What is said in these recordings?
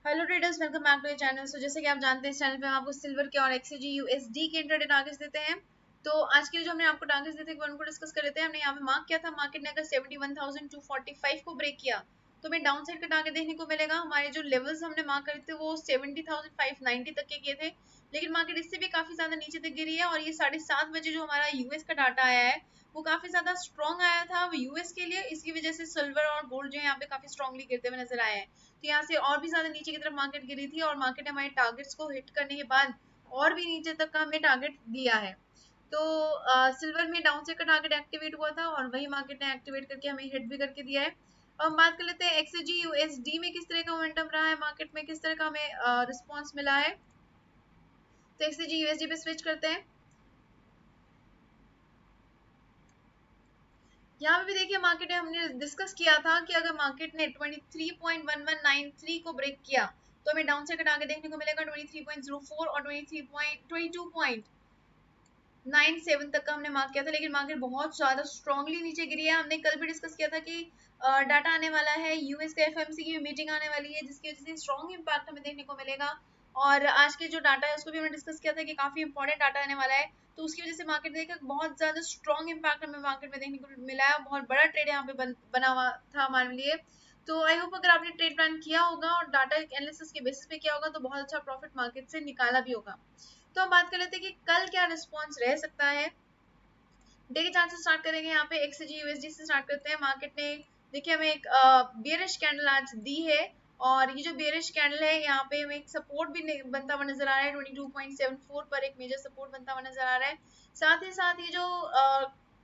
Hello traders, welcome back to channel. जैसे कि आप जानते हैं, इस चैनल पे हम आपको सिल्वर के और एक्सजी यूएसडी के इंट्राडे टारगेट्स देते हैं। तो आज के लिए जो हमने आपको टारगेट्स देते हैं उनको डिस्कस कर लेते हैं। हमने यहाँ पे मार्क किया था, मार्केट ने अगर 71,245 को ब्रेक किया तो हमें डाउन साइड का टारगेट देखने को मिलेगा। हमारे जो लेवल्स हमने मार्क करे थे वो 70,590 तक के किए थे, लेकिन मार्केट इससे भी काफी ज्यादा नीचे तक गिरी है। और ये 7:30 बजे जो हमारा यूएस का डाटा आया है वो काफी ज्यादा स्ट्रॉन्ग आया था यूएस के लिए। इसकी वजह से सिल्वर और गोल्ड जो है यहाँ पे काफी स्ट्रॉन्गली गिरते हुए नजर आए हैं। तो यहाँ से और भी ज्यादा नीचे की तरफ मार्केट गिरी थी और मार्केट ने हमारे टारगेट्स को हिट करने के बाद और भी नीचे तक का हमें टारगेट दिया है। तो सिल्वर में डाउन साइड का टारगेट एक्टिवेट हुआ था और वही मार्केट ने एक्टिवेट करके हमें हिट भी करके दिया है। अब हम बात कर लेते हैं एक्सजी यूएसडी में किस तरह का मोमेंटम रहा है, मार्केट में किस तरह का हमें रिस्पॉन्स मिला है। तो एक्सजी यूएसडी पे स्विच करते हैं। यहाँ पे भी देखिए, मार्केट ने हमने डिस्कस किया था कि अगर मार्केट ने 23.1193 को ब्रेक किया तो हमें डाउन साइड का टारगेट देखने को मिलेगा 23.04 और 22.97 तक का हमने मार्क किया था। लेकिन मार्केट बहुत ज्यादा स्ट्रांगली नीचे गिरी है। हमने कल भी डिस्कस किया था कि डाटा आने वाला है, यूएस का एफएमसी की मीटिंग आने वाली है जिसकी वजह से स्ट्रॉन्ग इम्पैक्ट हमें देखने को मिलेगा। और आज के जो डाटा है उसको भी हमने डिस्कस किया था कि काफी इंपॉर्टेंट डाटा आने वाला है। तो उसकी वजह से मार्केट देखा बहुत ज्यादा स्ट्रॉन्ग इम्पैक्ट हमें मार्केट में देखने को मिला है। बहुत बड़ा ट्रेड यहाँ पे बना हुआ था हमारे लिए। तो आई होप अगर आपने ट्रेड प्लान किया होगा और डाटा एनालिसिस के बेसिस पे किया होगा तो बहुत अच्छा प्रॉफिट मार्केट से निकाला भी होगा। तो हम बात कर लेते हैं कि कल क्या रिस्पॉन्स रह सकता है। डे के चार्ट से स्टार्ट करेंगे। यहाँ पे एक्सजी यूएसडी से स्टार्ट करते हैं। मार्केट ने देखिए हमें एक बियरिश कैंडल आज दी है और ये जो बियरिश कैंडल है यहाँ पे हमें एक सपोर्ट भी बनता हुआ नजर आ रहा है। 22.74 पर एक मेजर सपोर्ट बनता हुआ नजर आ रहा है। साथ ही साथ ये जो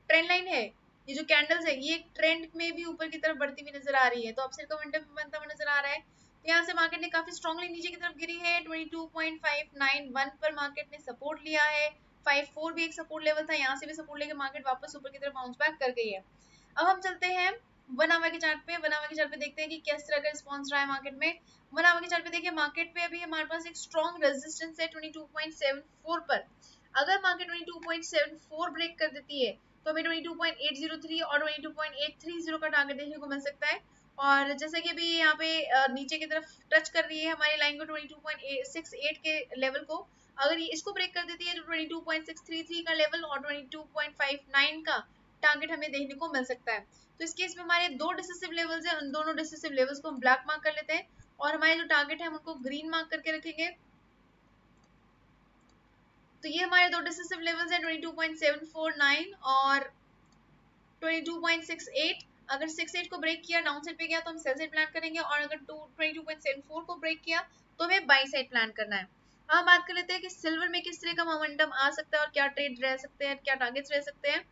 ट्रेंड लाइन है, ये जो कैंडल्स है, ये ट्रेंड में भी ऊपर की तरफ बढ़ती हुई नजर आ रही है। तो अपसाइड का मोमेंटम बनता हुआ नजर आ रहा है। तो यहाँ से मार्केट ने काफी स्ट्रांगली नीचे की तरफ गिरी है। 22.591 पर मार्केट ने सपोर्ट लिया है। 54 भी एक सपोर्ट लेवल था, यहाँ से भी सपोर्ट लेके मार्केट वापस ऊपर की तरफ बाउंस बैक कर गई है। अब हम चलते हैं 1 आवर के चार्ट पे। 1 आवर के चार्ट पे देखते हैं कि किस तरह का रिस्पॉन्स रहा है मार्केट में। 1 आवर के चार्ट पे देखिए, मार्केट पे अभी हमारे पास एक स्ट्रॉन्ग रेजिस्टेंस है 22.74 पर। अगर मार्केट 22.74 ब्रेक कर देती है तो हमें 22.803 और 22.830 का टारगेट देखने को मिल सकता है। और जैसे कि अभी यहाँ पे नीचे की तरफ टच कर रही है हमारी लाइन को 22.68 के लेवल को, अगर ये इसको ब्रेक कर देती है तो 22.633 का लेवल और 22.59 का टारगेट हमें देखने को मिल सकता है। तो इस केस में हमारे दो डिसिसिव लेवल्स हैं, उन दोनों डिसिसिव लेवल्स को हम ब्लैक मार्क कर लेते हैं और हमारे जो टारगेट है हम उनको ग्रीन मार्क करके रखेंगे। तो ये हमारे दो डिसिसिव लेवल्स हैं 22.749 और 22.68। अगर 68 को ब्रेक किया, डाउन साइड पे गया तो हम सेल साइड प्लान करेंगे और अगर 22.74 को ब्रेक किया तो हमें बाई साइड प्लान करना है। अब हम बात कर लेते हैं कि सिल्वर में किस तरह का मोमेंटम आ सकता है और क्या ट्रेड रह सकते हैं, क्या टारगेट्स रह सकते हैं।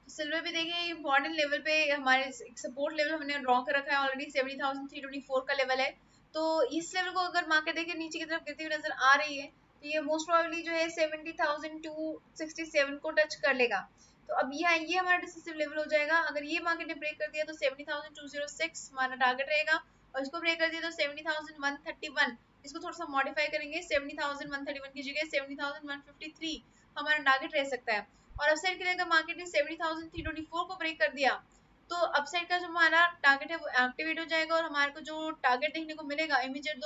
सिल्वर भी देखिए इंपॉर्टेंट लेवल पे हमारे सपोर्ट लेवल हमने ड्रॉ कर रखा है ऑलरेडी, 70,324 का लेवल है। तो इस लेवल को अगर मार्केट देखिए नीचे की तरफ गिरती हुई नजर आ रही है तो ये मोस्ट प्रोबेबली जो है 70,267 को टच कर लेगा। तो अब ये हमारा डिसिसिव लेवल हो जाएगा। अगर ये मार्केट ने ब्रेक कर दिया तो 70,206 हमारा टारगेट रहेगा और इसको ब्रेक कर दिया तो 70,131, इसको थोड़ा सा मॉडिफाई करेंगे, 70,131 की जगह 70,153 हमारा टारगेट रह सकता है। और अपसाइड के लिए अगर मार्केट ने 70,324 को ब्रेक कर दिया तो अपसाइड का जो हमारा टारगेट है वो एक्टिवेट हो जाएगा और हमारे को जो टारगेट देखने को मिलेगा, इमीडिएट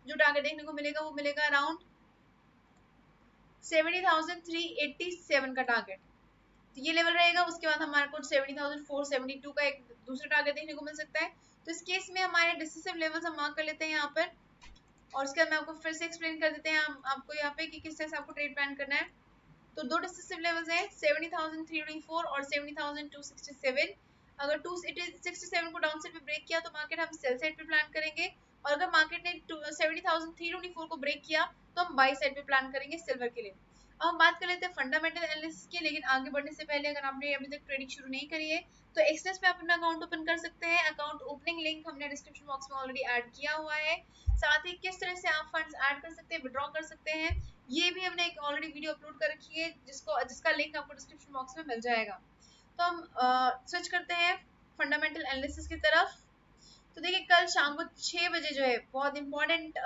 जो टारगेट देखने को मिलेगा वो मिलेगा अराउंड 70,387 का टारगेट। तो ये लेवल रहेगा। उसके बाद हमारे को 70,472 का एक दूसरा टारगेट देखने को मिल सकता है। तो इस केस में हमारे डिसिसिव लेवल्स हम मार्क कर लेते हैं यहाँ पर और उसके बाद मैं आपको फिर से एक्सप्लेन कर देते हैं आपको यहाँ पे कि किस तरह से आपको ट्रेड प्लान करना है। तो दो डिसिसिव लेवल्स हैं 70,324 और 70,267। अगर 267 को डाउन साइड पे ब्रेक किया तो मार्केट हम सेल साइड पे प्लान करेंगे और अगर मार्केट ने 70,324 को ब्रेक किया तो हम बाई साइड पे प्लान करेंगे सिल्वर के लिए। अब हम बात कर लेते हैं फंडामेंटल एनालिसिस की। लेकिन आगे बढ़ने से पहले अगर आपने अभी तक ट्रेडिंग शुरू नहीं करी है तो एक्सनेस पे आप अपना अकाउंट ओपन कर सकते हैं। अकाउंट ओपनिंग लिंक हमने डिस्क्रिप्शन बॉक्स में ऑलरेडी ऐड किया हुआ है। साथ ही किस तरह से आप फंड्स ऐड कर सकते हैं, विड्रॉ कर सकते हैं, ये भी हमने एक ऑलरेडी वीडियो अपलोड कर रखी है जिसका लिंक आपको डिस्क्रिप्शन बॉक्स में मिल जाएगा। तो हम स्विच करते हैं फंडामेंटल एनालिसिस की तरफ। तो देखिए कल शाम को 6 बजे जो है बहुत इंपॉर्टेंट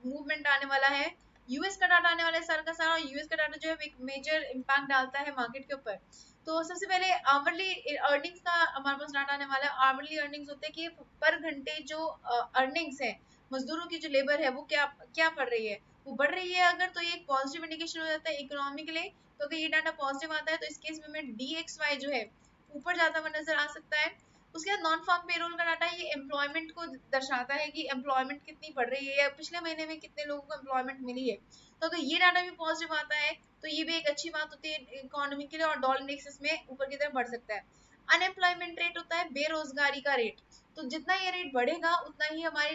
मूवमेंट आने वाला है। यूएस का डाटा आने वाला है सारा का सारा। यूएस का डाटा जो है एक मेजर इम्पैक्ट डालता है मार्केट के ऊपर। तो सबसे पहले आवरली अर्निंग्स का हमारे पास डाटा आने वाला है। आवरली अर्निंग्स होते हैं कि पर घंटे जो अर्निंग्स है, मजदूरों की जो लेबर है वो क्या क्या पड़ रही है, वो बढ़ रही है अगर, तो ये एक पॉजिटिव इंडिकेशन हो जाता है इकोनॉमी के लिए। तो अगर ये डाटा पॉजिटिव आता है तो इस केस में हमें DXY जो है ऊपर जाता हुआ नजर आ सकता है। उसके बाद नॉन फार्म पेरोल का डाटा ये एम्प्लॉयमेंट को दर्शाता है कि एम्प्लॉयमेंट कितनी बढ़ रही है या पिछले महीने में कितने लोगों को एम्प्लॉयमेंट मिली है। तो अगर ये डाटा भी पॉजिटिव आता है तो ये भी एक अच्छी बात होती है इकोनॉमी के लिए, और डॉलर इंडेक्स इसमें ऊपर की तरफ बढ़ सकता है। अनएम्प्लॉयमेंट रेट होता है बेरोजगारी का रेट, तो जितना ये रेट बढ़ेगा उतना ही हमारी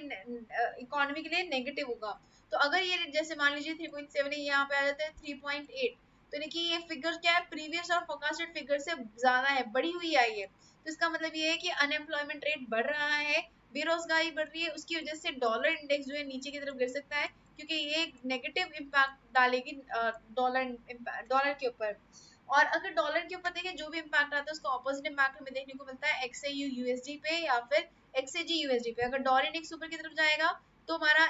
इकोनॉमी के लिए नेगेटिव होगा। तो अगर ये रेट जैसे मान लीजिए 3.7 है, यहाँ पे आ जाता है 3.8, तो यानी कि ये फिगर क्या है, प्रीवियस और फोरकास्टेड फिगर से ज्यादा है, बढ़ी हुई आई है। तो इसका मतलब ये है कि अनएम्प्लॉयमेंट रेट बढ़ रहा है, बेरोजगारी बढ़ रही है, उसकी वजह से डॉलर इंडेक्स जो है नीचे की तरफ गिर सकता है, क्योंकि ये एक नेगेटिव इम्पैक्ट डालेगी डॉलर डॉलर के ऊपर। और अगर डॉलर के ऊपर देखें जो भी इम्पैक्ट आता है उसका ऑपोजिट इम्पैक्ट हमें देखने को मिलता है XAU USD पे या फिर XAG USD पे। अगर डॉलर इंडेक्स ऊपर की तरफ जाएगा तो हमारा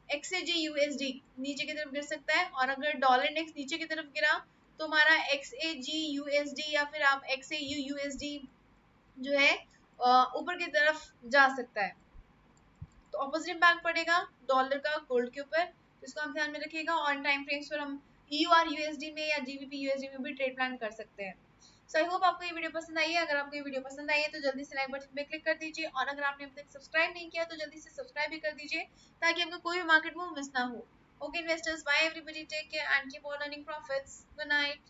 XAG USD नीचे की तरफ गिर सकता है, और अगर डॉलर इंडेक्स नीचे की तरफ गिरा तो हमारा XAG USD या फिर आप XAU USD जो है ऊपर की तरफ जा सकता है। तो ऑपोजिट इम्पैक्ट पड़ेगा डॉलर का गोल्ड के ऊपर, तो इसको हम ध्यान में रखिएगा। ऑन टाइम फ्रेम्स पर हम EUR USD में या GBP USD में भी ट्रेड प्लान कर सकते हैं। सो आई होप आपको ये वीडियो पसंद आई है। अगर आपको ये वीडियो पसंद आई है तो जल्दी से लाइक बटन पे क्लिक कर दीजिए, और अगर आपने अभी तक सब्सक्राइब नहीं किया तो जल्दी से सब्सक्राइब भी कर दीजिए ताकि आपको कोई भी मार्केट मूव मिस ना हो। Okay investors, bye everybody, take care and keep on earning profits. Good night.